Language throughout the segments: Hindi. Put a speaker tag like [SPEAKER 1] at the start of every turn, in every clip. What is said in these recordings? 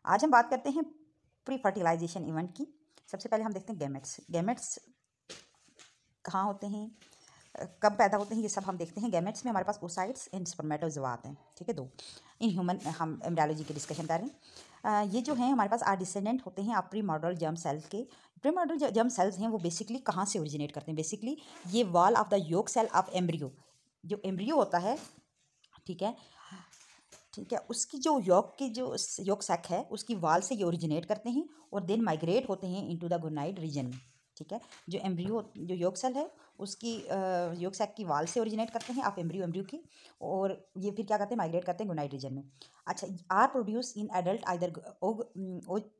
[SPEAKER 1] आज हम बात करते हैं प्री फर्टिलाइजेशन इवेंट की। सबसे पहले हम देखते हैं गैमेट्स। गैमेट्स कहाँ होते हैं, कब पैदा होते हैं, ये सब हम देखते हैं। गैमेट्स में हमारे पास ओसाइट्स एंड स्पर्मेटोजोआ आते हैं, ठीक है। दो इन ह्यूमन हम एम्ब्रियोलॉजी की डिस्कशन कर रहे हैं। ये जो हैं हमारे पास आर डिसेंडेंट होते हैं आप प्री मॉडल जर्म सेल्स के। प्री मॉडल जर्म सेल्स हैं वो बेसिकली कहाँ से ओरिजिनेट करते हैं? बेसिकली ये wall of the yolk cell of embryo, जो एम्ब्रियो होता है, ठीक है, उसकी जो योक सैक है उसकी वाल से ये ओरिजिनेट करते हैं और देन माइग्रेट होते हैं इनटू द गोनाइड रीजन में, ठीक है। जो एम्ब्रियो जो योक सेल है उसकी योक सैक की वाल से ओरिजिनेट करते हैं आप एम्ब्रियो की, और ये फिर क्या करते हैं, माइग्रेट करते हैं गोनाइड रीजन में। अच्छा, are produce in adult either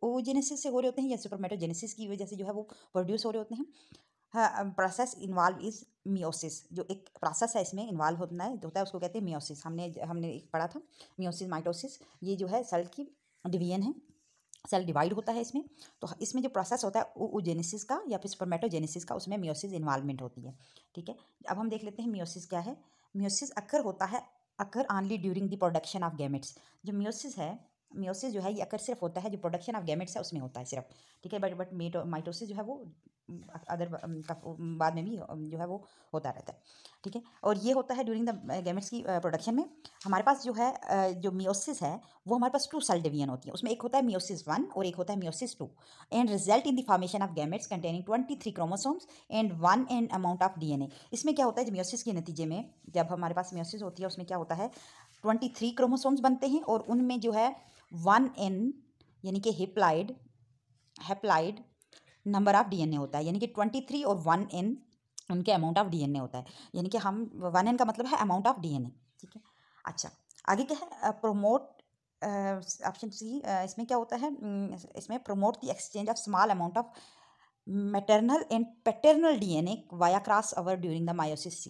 [SPEAKER 1] oogenesis से हो रहे होते हैं या सुपरमेटोजेनेसिस की वजह से जो है वो प्रोड्यूस हो रहे होते हैं। प्रोसेस इन्वॉल्व इज मियोसिस, जो एक प्रोसेस है इसमें इन्वॉल्व होता है उसको कहते हैं मियोसिस। हमने एक पढ़ा था मियोसिस माइटोसिस, ये जो है सेल की डिवीजन है, सेल डिवाइड होता है इसमें। तो इसमें जो प्रोसेस होता है oogenesis का या फिर स्पर्मेटोजेनेसिस का, उसमें मियोसिस इन्वॉल्वमेंट होती है, ठीक है। अब हम देख लेते हैं मियोसिस क्या है। Meiosis occur only during the production of gametes. जो मियोसिस जो है ये अकर सिर्फ होता है जो प्रोडक्शन ऑफ गैमेट्स है उसमें होता है सिर्फ, ठीक है। बट माइटोसिस जो है वो अदर बाद में भी जो है वो होता रहता है, ठीक है। और ये होता है ड्यूरिंग द गैमेट्स की प्रोडक्शन में। हमारे पास जो है जो मियोसिस है वो हमारे पास 2 सेल डिवीजन होती है, उसमें एक होता है मियोसिस 1 और एक होता है meiosis 2 and result in the formation of gametes containing 23 chromosomes and 1 an amount of DNA. इसमें क्या होता है, मियोसिस के नतीजे में जब हमारे पास मियोसिस होती है उसमें क्या होता है 23 क्रोमोसोम्स बनते हैं और उनमें जो है 1 एन यानी कि हैप्लाइड नंबर ऑफ डीएनए होता है, यानी कि 23 और 1 एन उनके अमाउंट ऑफ डीएनए होता है, यानी कि हम 1 एन का मतलब है अमाउंट ऑफ डीएनए, ठीक है। अच्छा, आगे क्या है, प्रोमोट ऑप्शन सी, इसमें क्या होता है, इसमें promote the exchange of small amount of maternal and paternal DNA via cross over during the meiosis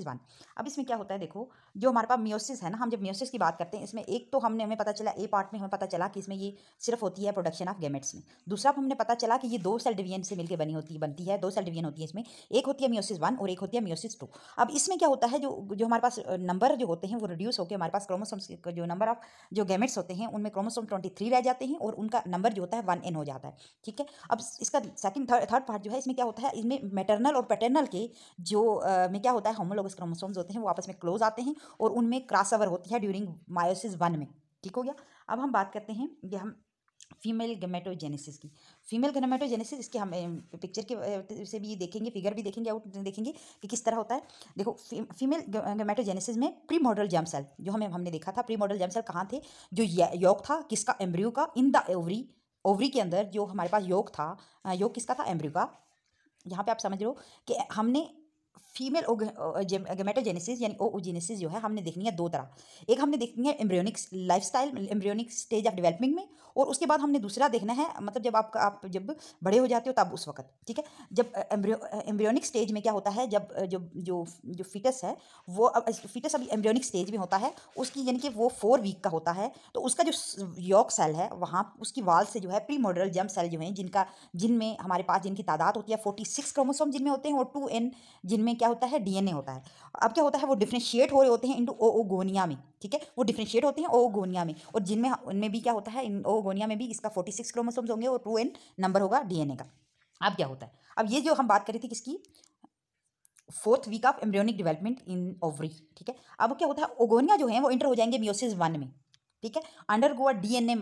[SPEAKER 1] 1। अब इसमें क्या होता है, देखो जो हमारे पास मियोसिस है ना, हम जब मियोसिस की बात करते हैं इसमें एक तो हमें पता चला ए पार्ट में हमें पता चला कि इसमें ये सिर्फ होती है प्रोडक्शन ऑफ गैमेट्स में। दूसरा हमने पता चला कि ये 2 सेल डिवीजन से मिलकर बनती है 2 सेल डिवीजन होती है इसमें, एक होती है मियोसिस 1 और एक होती है मियोसिस 2। अब इसमें क्या होता है, जो हमारे पास नंबर जो होते हैं वो रिड्यूस होकर हमारे पास क्रोमोसोम्स जो नंबर ऑफ जो गैमेट्स होते हैं उनमें क्रोमोसोम 23 रह जाते हैं और उनका नंबर जो होता है 1 एन हो जाता है, ठीक है। अब इसका थर्ड पार्ट जो है इसमें क्या होता है, इसमें मैटरनल और पैटर्नल के जो में क्या होता है, होमोलोगस क्रोमोसोम्स होते हैं वो आपस में क्लोज आते हैं और उनमें क्रॉसओवर होती है ड्यूरिंग मायोसिस 1 में, ठीक हो गया। अब हम बात करते हैं ये हम फीमेल गैमेटोजेनेसिस की। फीमेल गैमेटोजेनेसिस इसके हम पिक्चर के से भी देखेंगे, फिगर भी देखेंगे और देखेंगे कि किस तरह होता है। देखो फीमेल गैमेटोजेनेसिस में प्री मॉडल जर्म सेल जो हमने देखा था, प्री मॉडल जर्म सेल कहाँ थे, जो योक था किसका, एम्ब्रियो का, इन द ओवरी के अंदर जो हमारे पास योक था, योक किसका था, एम्ब्रियो का। यहाँ पे आप समझ लो कि हमने फीमेल गैमेटोजेनेसिस यानी oogenesis जो है हमने देखनी है 2 तरह। एक हमने देखनी है embryonic lifestyle, embryonic stage of development में, और उसके बाद हमने दूसरा देखना है मतलब जब आप जब बड़े हो जाते हो तब उस वक्त, ठीक है। जब एम्ब्रियोनिक स्टेज में क्या होता है, जब जो जो जो फीटस है वो फीटस अभी एम्ब्रियोनिक स्टेज में होता है उसकी, यानी कि वो 4 वीक का होता है, तो उसका जो यॉक सेल है वहाँ उसकी वाल से जो है प्री मॉडल जर्म सेल जो हैं जिनमें हमारे पास जिनकी तादाद होती है 46 क्रोमोसोम जिनमें होते हैं और 2 एन जिनमें क्या होता है, डीएनए होता है। अब क्या होता है, वो डिफरेंशिएट हो रहे होते हैं इनटू ओओगोनिया में, ठीक है। वो डिफरेंशिएट होते हैं ओओगोनिया में, और जिनमें उनमें भी क्या होता है, इन ओओगोनिया में भी इसका 46 क्रोमोसोम्स होंगे और 2 एन नंबर होगा डीएनए का। अब क्या होता है, अब ये जो हम बात कर रही थी किसकी, 4th week of embryonic development in ovary, ठीक है। अब क्या होता है, ओगोनिया जो है वो इंटर हो जाएंगे मियोसिस 1 में, ठीक है, undergo a DNA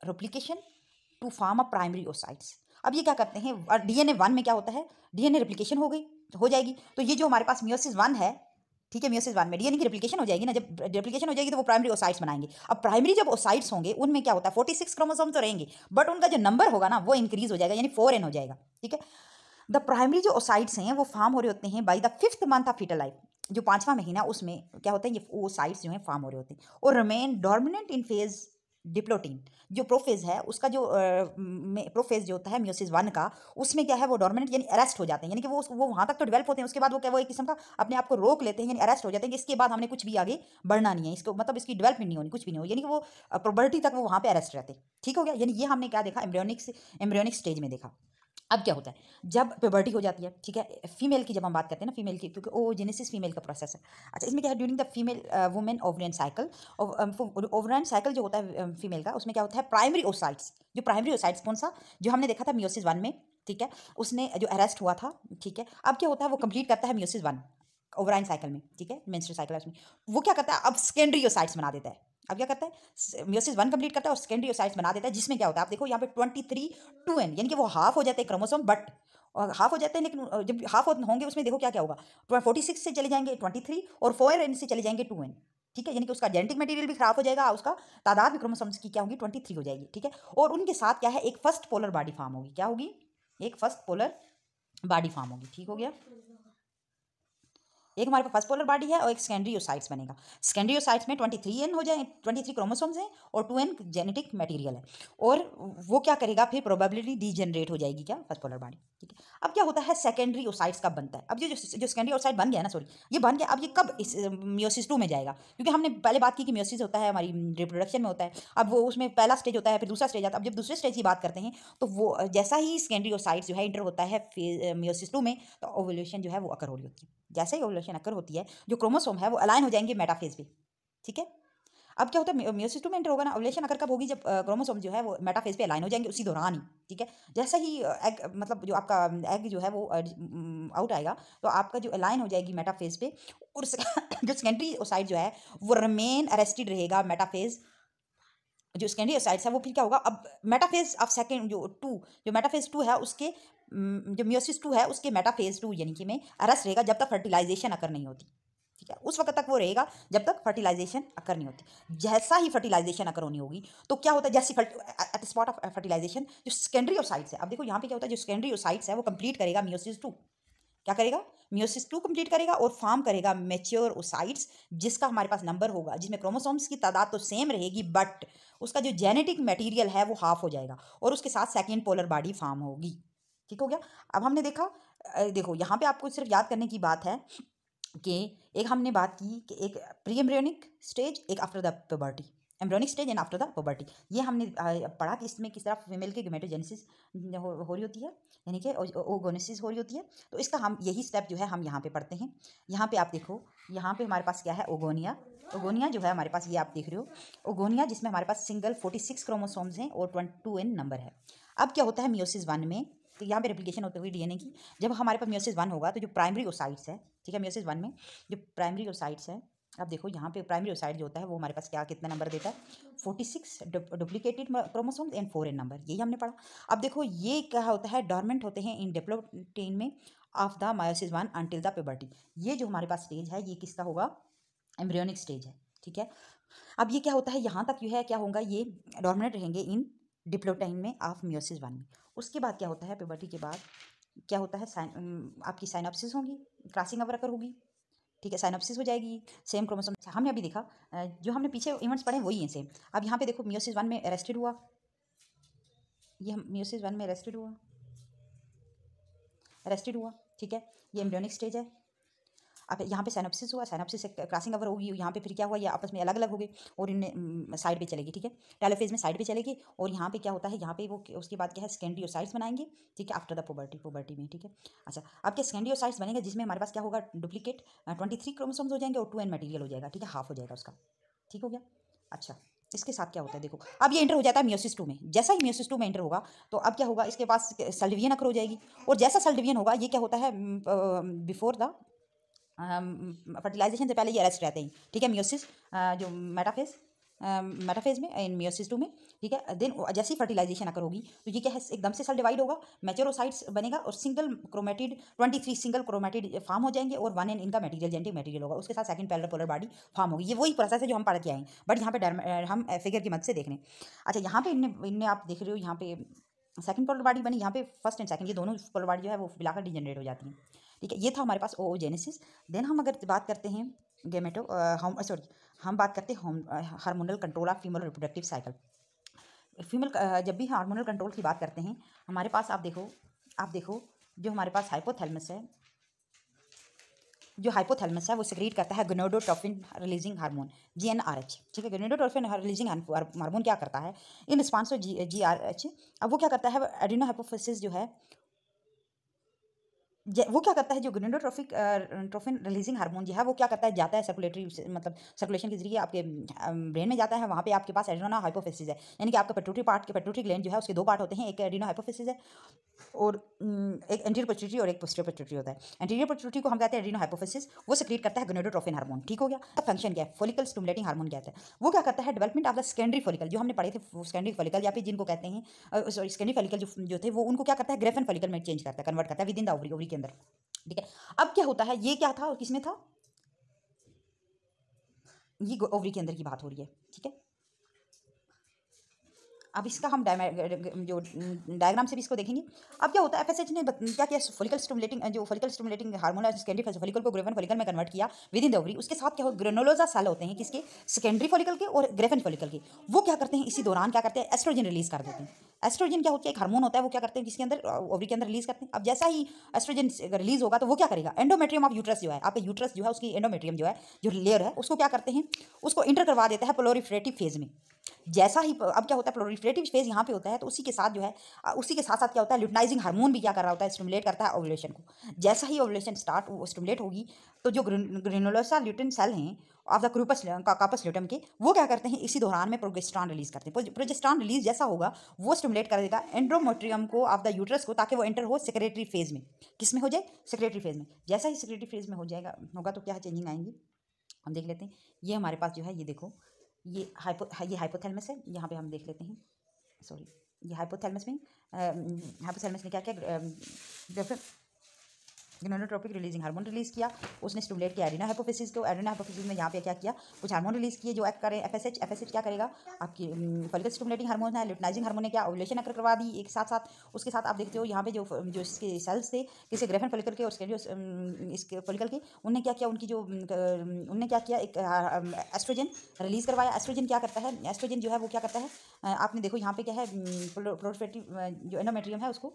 [SPEAKER 1] replication to form a primary oocytes. अब ये क्या करते हैं, डीएनए 1 में क्या होता है, डीएनए रेप्लिकेशन हो जाएगी, तो ये जो हमारे पास मियोसिस 1 है, ठीक है, मियोसिस 1 में डीएनए की रेप्लिकेशन हो जाएगी ना, जब रेप्लिकेशन हो जाएगी तो वो प्राइमरी ओसाइट्स बनाएंगे। अब प्राइमरी जब ओसाइट्स होंगे उनमें क्या होता है 46 क्रोमोसोम तो रहेंगे, बट उनका जो नंबर होगा ना वो इंक्रीज हो जाएगा, यानी 4n हो जाएगा, ठीक है। द प्राइमरी जो ओसाइट्स हैं वो फॉर्म हो रहे होते हैं by the 5th month of foetal life, जो 5वां महीना उसमें क्या होता है, ये ओसाइट्स जो हैं फॉर्म हो रहे होते हैं और remain dominant in phase diplotene. जो प्रोफेज है उसका जो प्रोफेज जो होता है मियोसिस 1 का, उसमें क्या है वो डोमिनेंट यानी अरेस्ट हो जाते हैं, यानी कि वो वहाँ तक तो डेवलप होते हैं, उसके बाद वो क्या वो एक किस्म का अपने आप को रोक लेते हैं, यानी अरेस्ट हो जाते हैं कि इसके बाद हमने कुछ भी आगे बढ़ना नहीं है, इसको मतलब इसकी डेवलपमेंट नहीं होनी, कुछ भी नहीं हो, यानी कि वो प्रोबर्टी तक वो वहाँ पे अरेस्ट रहते हैं, ठीक हो गया। यानी ये हमने क्या देखा, एम्ब्रियोनिक स्टेज में देखा। अब क्या होता है जब प्यूबर्टी हो जाती है, ठीक है, फीमेल की जब हम बात करते हैं ना, फीमेल की, क्योंकि ओजेनेसिस फीमेल का प्रोसेस है। अच्छा, इसमें क्या है, during the female women ovarian cycle, ovarian cycle जो होता है फीमेल का, उसमें क्या होता है, प्राइमरी ओसाइट्स, जो प्राइमरी ओसाइट्स कौन सा, जो हमने देखा था मियोसिस 1 में, ठीक है, उसने जो अरेस्ट हुआ था, ठीक है, अब क्या होता है, वो कंप्लीट करता है मियोसिस 1 ओवराइन साइकिल में, ठीक है, मेंस्ट्रुअल साइकिल है उसमें, वो क्या करता है, अब सेकेंडरी ओसाइट्स बना देता है। अब क्या करता है, मियोसिस 1 कंप्लीट करता है और सेकेंडरी ओसाइट्स बना देता है, जिसमें क्या होता है, आप देखो यहाँ पे 23 2n, यानी कि वो हाफ हो जाते हैं क्रोमोसोम, बट और हाफ हो जाते हैं, लेकिन जब हाफ होंगे उसमें देखो क्या क्या होगा, 46 से चले जाएंगे 23 और 4n से चले जाएंगे 2n, ठीक है, यानी कि उसका जेनेटिक मटेरियल भी खराब हो जाएगा, उसका तादाद भी क्रोमोसोम्स की क्या होगी, 23 हो जाएगी, ठीक है, और उनके साथ क्या है, एक फर्स्ट पोलर बॉडी फॉर्म होगी, क्या होगी, एक फर्स्ट पोलर बॉडी फॉर्म होगी, ठीक हो गया। एक हमारे पास फर्स्ट पोलर बॉडी है और एक सेकेंडरी ओसाइट्स बनेगा। सेकेंडरी ओसाइट्स में 23n हो जाए, 23 क्रोमोसोम्स हैं और 2n जेनेटिक मटेरियल है, और वो क्या करेगा, फिर प्रोबेबिलिटी डीजनरेट हो जाएगी, क्या, फर्स्ट पोलर बॉडी, ठीक है। अब क्या होता है, सेकेंडरी ओसाइट्स कब बनता है, अब ये जो सेकेंडरी ओसाइट बन गया ना, सॉरी, ये बन गया, अब ये कब इस मियोसिस 2 में जाएगा, क्योंकि हमने पहले बात की कि मियोसिस होता है हमारी रिप्रोडक्शन में होता है, अब वो उसमें पहला स्टेज होता है, फिर दूसरा स्टेज आता है, अब जब दूसरे स्टेज की बात करते हैं तो वो जैसा ही सेकेंडरी ओसाइट्स जो है इंटर होता है मियोसिस 2 में, तो ओवुलेशन जो है वो अकर हो रही होती है, जैसे ही ओवुलेशन अकर होती है, जो क्रोमोसोम है वो अलाइन हो जाएंगे मेटाफेज पे, ठीक है। अब क्या होता है, मियोसिस 2 में एंटर होगा ना, ओवुलेशन अकर कब होगी, जब क्रोमोसोम जो है वो मेटाफेज पे अलाइन हो जाएंगे उसी दौरान ही, ठीक है। जैसे ही एग, मतलब जो आपका एग जो है वो आउट आएगा, तो आपका जो अलाइन हो जाएगी मेटाफेज पे, और जो सेकेंडरी ओसाइट जो है वो रिमेन अरेस्टेड रहेगा मेटाफेज, जो सेकेंडरी ओसाइट्स है वो फिर क्या होगा, अब मेटाफेज ऑफ सेकेंड जो मेटाफेज 2 है उसके जो मियोसिस 2 है उसके मेटाफेज 2 यानी कि में अरेस्ट रहेगा जब तक फर्टिलाइजेशन अकर नहीं होती, ठीक है, उस वक्त तक वो रहेगा जब तक फर्टिलाइजेशन अकर नहीं होती। जैसा ही फर्टिलाइजेशन अकर होनी होगी तो क्या होता है, जैसी एट स्पॉट ऑफ फर्टिलाइजेशन जो सेकेंडरी ओसाइट्स है, अब देखो यहाँ पे क्या होता है, जो सेकेंडरी ओसाइट्स है वो कंप्लीट करेगा मियोसिस 2, क्या करेगा, मियोसिस 2 कंप्लीट करेगा और फॉर्म करेगा मैच्योर ओसाइट्स, जिसका हमारे पास नंबर होगा, जिसमें क्रोमोसोम्स की तादाद तो सेम रहेगी, बट उसका जो जेनेटिक मटेरियल है वो हाफ हो जाएगा और उसके साथ सेकेंड पोलर बॉडी फॉर्म होगी, ठीक हो गया। अब हमने देखा, देखो यहाँ पे आपको सिर्फ याद करने की बात है कि एक हमने बात की कि एक प्री एम्ब्रियोनिक स्टेज, एक after the puberty, embryonic stage and after the puberty, ये हमने पढ़ा कि इसमें किस तरह फीमेल की गेमेटोजेनेसिस हो रही होती है, यानी कि ओगोनेसिस हो रही होती है, तो इसका हम यही स्टेप जो है हम यहाँ पे पढ़ते हैं। यहाँ पे आप देखो, यहाँ पे हमारे पास क्या है, ओगोनिया, ओगोनिया जो है हमारे पास, ये आप देख रहे हो ओगोनिया, जिसमें हमारे पास सिंगल 46 क्रोमोसोम्स हैं और 22n नंबर है। अब क्या होता है मियोसिस 1 में, तो यहाँ पे रेप्लिकेशन होती हुई डीएनए की, जब हमारे पास मियोसिस 1 होगा तो जो प्राइमरी ओसाइट्स है, ठीक है, मियोसिस 1 में जो प्राइमरी ओसाइट्स है, अब देखो यहाँ पे प्राइमरी ओसाइट जो होता है वो हमारे पास क्या कितना नंबर देता है, 46 duplicated chromosomes and 4n number, यही हमने पढ़ा। अब देखो ये क्या होता है, डॉर्मेंट होते हैं इन डेवलपमेंट में of the meiosis 1 until the puberty, ये जो हमारे पास स्टेज है ये किसका होगा, एम्ब्रियोनिक स्टेज है, ठीक है। अब ये क्या होता है, यहाँ तक जो है क्या होगा, ये डोमिनेट रहेंगे इन डिप्लोटाइन में ऑफ मियोसिस 1 में। उसके बाद क्या होता है, प्यूबर्टी के बाद क्या होता है, आपकी साइनॉप्सिस होगी, क्रॉसिंग ओवर अकर होगी, ठीक है, साइनॉप्सिस हो जाएगी, सेम क्रोमोसोम हमने अभी देखा, जो हमने पीछे इवेंट्स पढ़े वही हैं सेम। अब यहाँ पे देखो मियोसिस 1 में अरेस्टेड हुआ, ये मियोसिस 1 में अरेस्टेड हुआ, ठीक है, ये एम्ब्रियोनिक स्टेज है। अब यहाँ पे साइनॉप्सिस हुआ, साइनॉप्सिस से क्रॉसिंग ओवर होगी, यहाँ पे फिर क्या हुआ, ये आपस में अलग अलग हो गए और इनमें साइड पे चलेगी, ठीक है, टेलोफेज में साइड पे चलेगी, और यहाँ पे क्या होता है, यहाँ पे वो उसके बाद क्या है, सेकेंडरी ओसाइट्स बनाएंगे, ठीक है, आफ्टर द पुबर्टी में, ठीक है। अच्छा, अब क्या सेकेंडरी ओसाइट्स बनेंगे, जिसमें हमारे पास क्या होगा, डुप्लीकेट 23 क्रोमोसोम्स हो जाएंगे और 2n मटेरियल हो जाएगा, ठीक है, हाफ हो जाएगा उसका, ठीक हो गया। अच्छा, इसके साथ क्या होता है, देखो अब ये एंटर हो जाता है मियोसिस 2 में, जैसा ही मियोसिस 2 में एंटर होगा तो अब क्या होगा, इसके पास सेल डिवीजन अकर हो जाएगी, और जैसा सेल डिवीजन होगा ये क्या होता है, बिफोर द फर्टिलाइजेशन से पहले ये अरेस्ट रहते हैं, ठीक है, मियोसिस जो मेटाफेज में इन मियोसिस 2 में, ठीक है। देन जैसे ही फर्टिलाइजेशन अकर होगी तो ये क्या है, एकदम से सेल डिवाइड होगा, मैच्योरोसाइट्स बनेगा और single chromatid 23 single chromatid form हो जाएंगे और 1n इनका मटेरियल जेनेटिक मटेरियल होगा, उसके साथ सेकंड पोलर बॉडी फॉर्म होगी। ये वही प्रोसेस है जो हम पढ़ के आए हैं, बट यहाँ पे हम फिगर की मदद से देख रहे हैं। अच्छा, यहाँ पे इनने आप देख रहे हो, यहाँ पे सेकंड पोलर बॉडी बनी, यहाँ पे फर्स्ट एंड सेकंड ये दोनों पोलर बॉडी जो है वो मिलाकर डिजनरेट हो जाती है, ठीक है। ये था हमारे पास ओजेनेसिस। देन हम अगर बात करते हैं गेमेटो हम बात करते हैं hormonal control of female reproductive cycle. Female जब भी हार्मोनल कंट्रोल की बात करते हैं हमारे पास आप देखो जो हमारे पास हाइपोथैलेमस है वो सेक्रेट करता है गोनाडोट्रोपिन रिलीजिंग हार्मोन GnRH, ठीक है। गोनाडोट्रोपिन रिलीजिंग हार्मोन क्या करता है इन रिस्पॉन्स टू GnRH, अब वो क्या करता है, एड्रेनो हाइपोफिसिस जो है वो क्या करता है, जो गोनेडोट्रोफिक ट्रोफिन रिलीजिंग हार्मोन जो है वो क्या करता है, जाता है सर्कुलेटरी, मतलब सर्कुलेशन के जरिए आपके ब्रेन में जाता है। वहाँ पे आपके पास एड्रेनल हाइपोफिसिस है, यानी कि आपका पेट्यूटरी पार्ट के पेट्यूटरी ग्लैंड जो है उसके दो पार्ट होते हैं, एक एड्रेनल हाइपोफिसिस है और एक एंटीरियर पिट्यूटरी और एक पोस्टीरियर पिट्यूटरी होता है। एंटीरियर पिट्यूटरी को हम कहते हैं एड्रेनल हाइपोफिसिस, वो सेक्रेट करता है गोनेडोट्रोफिन हार्मोन। ठीक हो गया। अब फंक्शन क्या है, फॉलिकल स्टिमुलेटिंग हार्मोन कहते हैं। वो क्या करता है, development of the secondary follicle, जो हमने पढ़े थे सेकेंडरी फॉलिकल या फिर जिनको कहते हैं सॉरी सेकेंडरी फॉलिकल जो थे, वो उनको क्या करता है, ग्रेफन फॉलिकल में चेंज करता है, कन्वर्ट करता है with in the ovary, ovary के अंदर। ठीक है। अब क्या होता है, ये क्या था और किसमें था, ये ओवरी के अंदर की बात हो रही है। ठीक है। अब इसका हम जो डायग्राम से भी इसको देखेंगे। अब क्या होता है, एफएसएच ने क्या किया, फॉलिकल स्टिमुलेटिंग हार्मोन है, सेकेंडरी फॉलिकल को ग्रेफन फॉलिकल में कन्वर्ट किया विद इन द ओवरी। उसके साथ क्या हो, ग्रेनुलोसा सेल होते हैं किसके, सेकेंडरी फॉलिकल के और ग्रेफन फॉलिकल के। वो क्या करते हैं, इसी दौरान क्या करते हैं, एस्ट्रोजन रिलीज कर देते हैं। एस्ट्रोजन क्या होता है, एक हार्मोन होता है, वो क्या करते हैं किसके अंदर, ओवरी के अंदर रिलीज करते हैं। अब जैसा ही एस्ट्रोजन रिलीज होगा तो वो क्या करेगा, एंडोमेट्रियम ऑफ यूट्रस जो है, आपका यूट्रस जो है उसकी एंडोमेट्रियम जो है, जो लेयर है, उसको क्या करते हैं, उसको इंटर करवा देता है प्रोलिफरेटिव फेज में। जैसा ही अब क्या होता है, प्रोलिफरेटिव फेज यहाँ पे होता है, तो उसी के साथ जो है उसी के साथ साथ क्या होता है, ल्यूटिनाइजिंग हार्मोन भी क्या कर रहा होता है, स्टिमुलेट करता है ओवुलेशन को। जैसा ही ओवुलेशन स्टार्ट स्टिमुलेट होगी तो जो ग्रेनुलोसा ल्यूटिन सेल हैं ऑफ द कार्पस ल्यूटम के, वो क्या करते हैं, इसी दौरान में प्रोजेस्टेरॉन रिलीज करते हैं। प्रोजेस्टेरॉन रिलीज जैसा होगा वो स्टिमुलेट कर देगा एंडोमेट्रियम को ऑफ द यूट्रस को, ताकि वो एंटर हो सेक्रेटरी फेज में। किस में हो जाए, सेक्रेटरी फेज में। जैसा ही सेक्रेटरी फेज में हो जाएगा होगा तो क्या चेंजिंग आएंगी, हम देख लेते हैं। ये हमारे पास जो है, ये देखो, ये हाइपोथैलेमस है, यहाँ पे हम देख लेते हैं। सॉरी, ये हाइपोथैलेमस में क्या क्या गोनेडोट्रोपिक रिलीजिंग हार्मोन रिलीज किया, उसने स्टिमुलेट किया एड्रेनल हाइपोफिसिस को। एड्रेनल हाइपोफिसिस में यहाँ पे क्या किया, कुछ हार्मोन रिलीज किए जो एक्ट करें। एफएसएच क्या करेगा, आपकी फॉलिकल स्टिमुलेटिंग हार्मोन है। ल्यूटिनाइजिंग हार्मोन ने क्या, ओवुलेशन अकर करवा दी एक साथ साथ। उसके साथ आप देखते हो यहाँ पे जो इसके सेल्स थे, किसी ग्रेफन फॉलिकल के और उसके जो इसके फॉलिकल के, उनने क्या किया, उनने क्या किया, एक एस्ट्रोजन रिलीज करवाया। एस्ट्रोजन क्या करता है, एस्ट्रोजन जो है वो क्या करता है, आपने देखो यहाँ पे क्या है, प्रोलिफरेटिव जो एंडोमेट्रियम है उसको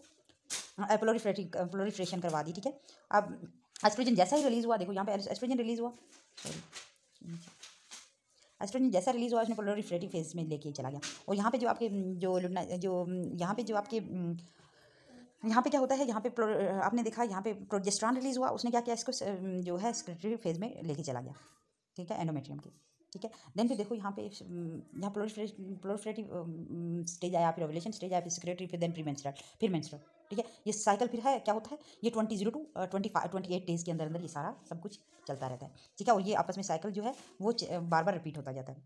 [SPEAKER 1] प्लोरिफ्रेशन करवा दी। ठीक है। अब एस्ट्रोजन जैसा ही रिलीज हुआ, देखो यहाँ पे एस्ट्रोजन रिलीज हुआ, एस्ट्रोजन जैसा रिलीज हुआ उसने प्लोरिफ्रेटिव फेज में लेके चला गया। और यहाँ पे जो आपके यहाँ पे जो आपके यहाँ पे क्या होता है, यहाँ पे आपने देखा यहाँ पे प्रोजेस्टेरॉन रिलीज हुआ, उसने क्या किया, इसको जो है सेक्रेटरी फेज में लेके चला गया। ठीक है, एंडोमेट्रियम के। ठीक है। देन फिर देखो यहाँ पे, यहाँ प्लोरिफरेटिव स्टेज आया, फिर ओवुलेशन स्टेज आया, फिर सेक्रेटरी, फिर देन फिर मेंस्ट्रुअल। ठीक है। ये साइकिल फिर है, क्या होता है, ये 20 to 28 डेज के अंदर अंदर ये सारा सब कुछ चलता रहता है। ठीक है। और ये आपस में साइकिल जो है वो बार बार रिपीट होता जाता है।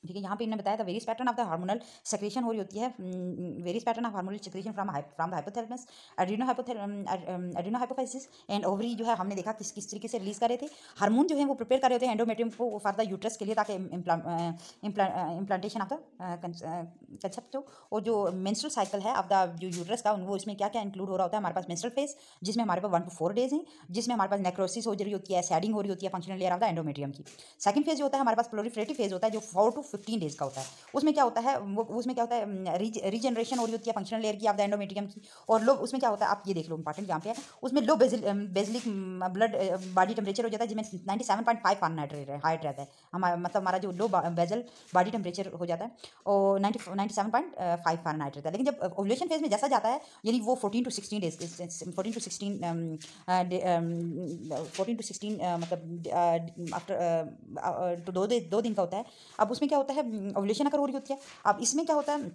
[SPEAKER 1] ठीक है। यहाँ पे इन्होंने बताया था various pattern of the hormonal secretion हो रही होती है, various pattern of hormonal secretion from the hypothalamus, Adreno hypophysis and ovary जो है, हमने देखा किस तरीके से रिलीज कर रहे थे हार्मोन जो है, वो प्रिपेयर कर रहे होते हैं एंडोमेट्रियम को फॉर द यूट्रस के लिए, ताकि इम्प्लांटेशन ऑफ द कंसेप्ट हो। और जो मेंस्ट्रुअल साइकिल है ऑफ द जो यूट्रस का, वो इसमें क्या क्या इंक्लूड हो रहा होता है, हमारे पास मेंस्ट्रुअल फेज जिसमें हमारे पास 1 to 4 डेज हैं, जिसमें हमारे पास नेक्रोसिस हो रही होती है, सैडिंग हो रही होती है functional layer of the endometrium की। सेकंड फेज जो होता है हमारे पास प्लोरिफरेटिव फेज होता है, जो 4 to 15 डेज का होता है। उसमें क्या होता है, उसमें क्या होता है, रीजनरेशन हो रही होती है फंक्शनल लेयर की ऑफ द एंडोमेट्रियम की। और लो उसमें क्या होता है, आप ये देख लो, इंपॉर्टेंट यहाँ पे है, उसमें लो बेसिलिक ब्लड बॉडी टेम्परेचर हो जाता है, जिसमें 97.5 फारेनहाइट रहता है हमारा, मतलब हमारा जो लो बेजल बॉडी टेम्परेचर हो जाता है और 97.5 फारेनहाइट रहता है। लेकिन जब ओवुलेशन फेज में जैसा जाता है, यानी वो 14 to 16 डेज 14 to 16 मतलब आफ्टर तो 2 दिन का होता है। अब उसमें क्या होता है, ओवुलेशन अगर हो रही होती है। अब इसमें क्या होता है,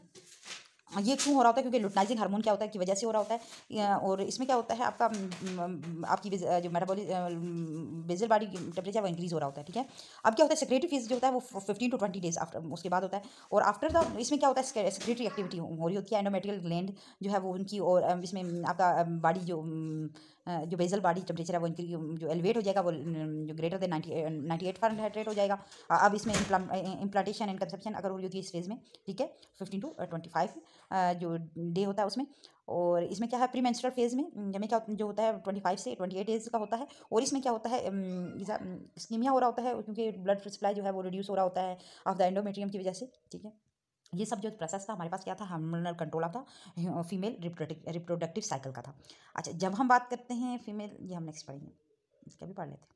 [SPEAKER 1] ये क्यों हो रहा होता है, क्योंकि ल्यूटिनाइजिंग हार्मोन क्या होता है की वजह से हो रहा होता है। और इसमें क्या होता है, आपका आपकी जो मेटाबॉलिक बेजल बॉडी टेम्परेचर वो इंक्रीज हो रहा होता है। ठीक है। अब क्या होता है, सेक्रेटरी फेज जो होता है वो 15 to 20 डेज आफ्टर उसके बाद होता है। और आफ्टर द इसमें क्या होता है, सेक्रेटरी एक्टिविटी हो रही होती है, एंडोमेट्रियल ग्लैंड जो है वो उनकी, और इसमें आपका बॉडी जो बेजल बॉडी टेम्परेचर है वो जो एलिवेट हो जाएगा, वो जो ग्रेटर देन 98 फारेनहाइट रेट हो जाएगा। अब इसमें इम्प्लांटेशन एंड कंसेप्शन अगर हो रही होती है इस फेज में। ठीक है। 15 to 25 जो डे होता है उसमें। और इसमें क्या है, प्री मेंस्ट्रुअल फेज में जब क्या जो होता है 25 से 28 डेज का होता है। और इसमें क्या होता है, स्कीमिया हो रहा होता है, क्योंकि ब्लड सप्लाई जो है वो रिड्यूस हो रहा होता है ऑफ द एंडोमेट्रियम की वजह से। ठीक है। ये सब जो प्रोसेस था हमारे पास क्या था, hormonal control of the female reproductive cycle का था। अच्छा, जब हम बात करते हैं फीमेल, ये हम नेक्स्ट पढ़ेंगे, इसका भी पढ़ लेते हैं।